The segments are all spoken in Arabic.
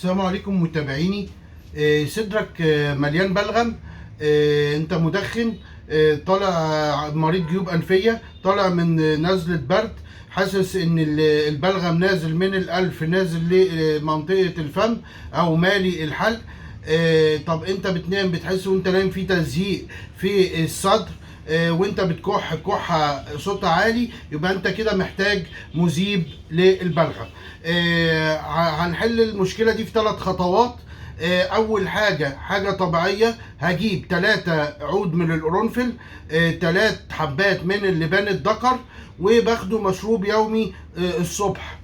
السلام عليكم متابعيني. صدرك مليان بلغم. انت مدخن. طالع مريض جيوب انفيه، طالع من نزله برد، حاسس ان البلغم نازل من الانف نازل لمنطقه الفم او مالي الحلق. طب انت بتنام بتحس وانت نايم في تزهيق في الصدر، وانت بتكح كحه صوتها عالي، يبقى انت كده محتاج مذيب للبلغم. هنحل المشكله دي في 3 خطوات. اول حاجه طبيعيه، هجيب 3 عود من القرنفل، 3 حبات من اللبان الذكر، وباخده مشروب يومي الصبح.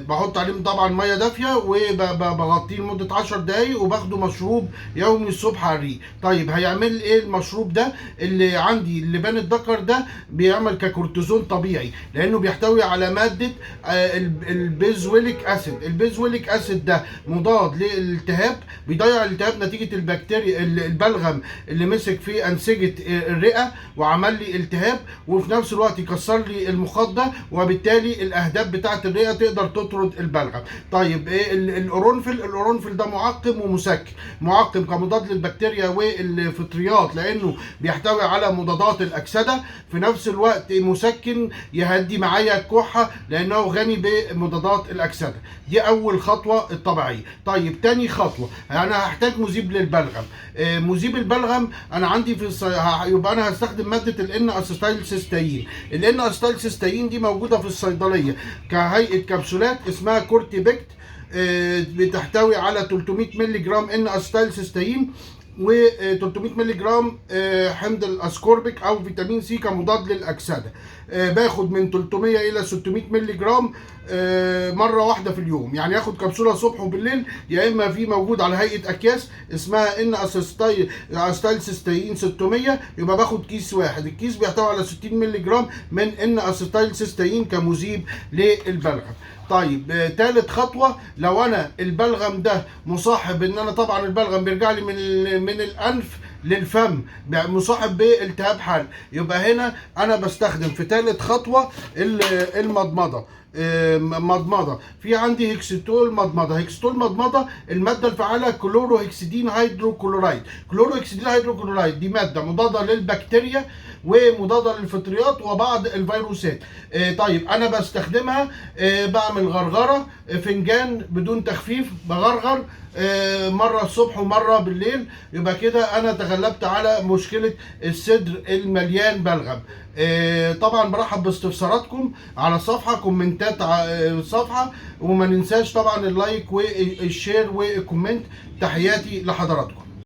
بحط عليهم طبعا ميه دافيه وبغطيه لمده 10 دقايق وباخده مشروب يومي الصبح على الريق. طيب هيعمل ايه المشروب ده؟ اللي عندي اللبان الذكر ده بيعمل ككورتيزون طبيعي، لانه بيحتوي على ماده البيزويليك اسيد. البيزويليك اسيد ده مضاد للالتهاب، بيضيع الالتهاب نتيجه البكتيريا البلغم اللي مسك في انسجه الرئه وعمل لي التهاب، وفي نفس الوقت يكسر لي المخاط ده، وبالتالي الاهداب بتاعه الرئه تقدر تطرد البلغم. طيب ايه القرنفل ده معقم ومسكن. معقم كمضاد للبكتيريا والفطريات لانه بيحتوي على مضادات الاكسده، في نفس الوقت مسكن يهدي معايا الكحه لانه غني بمضادات الاكسده. دي اول خطوه الطبيعيه. طيب تاني خطوه، انا هحتاج مذيب للبلغم. مذيب البلغم انا عندي يبقى انا هستخدم ماده الان اسيتايل سيستين. الان اسيتايل سيستين دي موجوده في الصيدليه كهيئه كبسولات، اسمها كورتيبكت. بتحتوي على 300 مللي جرام ان اسيتايل سيستين و300 مللي جرام حمض الاسكوربيك او فيتامين سي كمضاد للاكسده. باخد من 300 الى 600 مللي جرام مره واحده في اليوم، يعني اخد كبسوله الصبح وبالليل، يا اما في موجود على هيئه اكياس اسمها ان اسيتايل سيستين 600، يبقى باخد كيس واحد. الكيس بيحتوي على 60 مللي جرام من ان اسيتايل سيستين كمذيب للبلغم. طيب تالت خطوه، لو انا البلغم ده مصاحب ان انا طبعا البلغم بيرجع لي من الانف للفم، مصاحب بالتهاب حلق، يبقى هنا انا بستخدم في ثالث خطوه المضمضه. مضمضه في عندي هيكستول مضمضه. هيكستول مضمضه الماده الفعاله كلوروهكسيدين هيدروكلورايد. كلوروهكسيدين هيدروكلورايد دي ماده مضاده للبكتيريا ومضاده للفطريات وبعض الفيروسات. طيب انا بستخدمها، بعمل غرغره فنجان بدون تخفيف، بغرغر مره الصبح ومره بالليل، يبقى كده انا تغلبت على مشكله الصدر المليان بلغم. طبعا برحب باستفساراتكم على الصفحه، كومنتات الصفحه، وما ننساش طبعا اللايك والشير والكومنت. تحياتي لحضراتكم.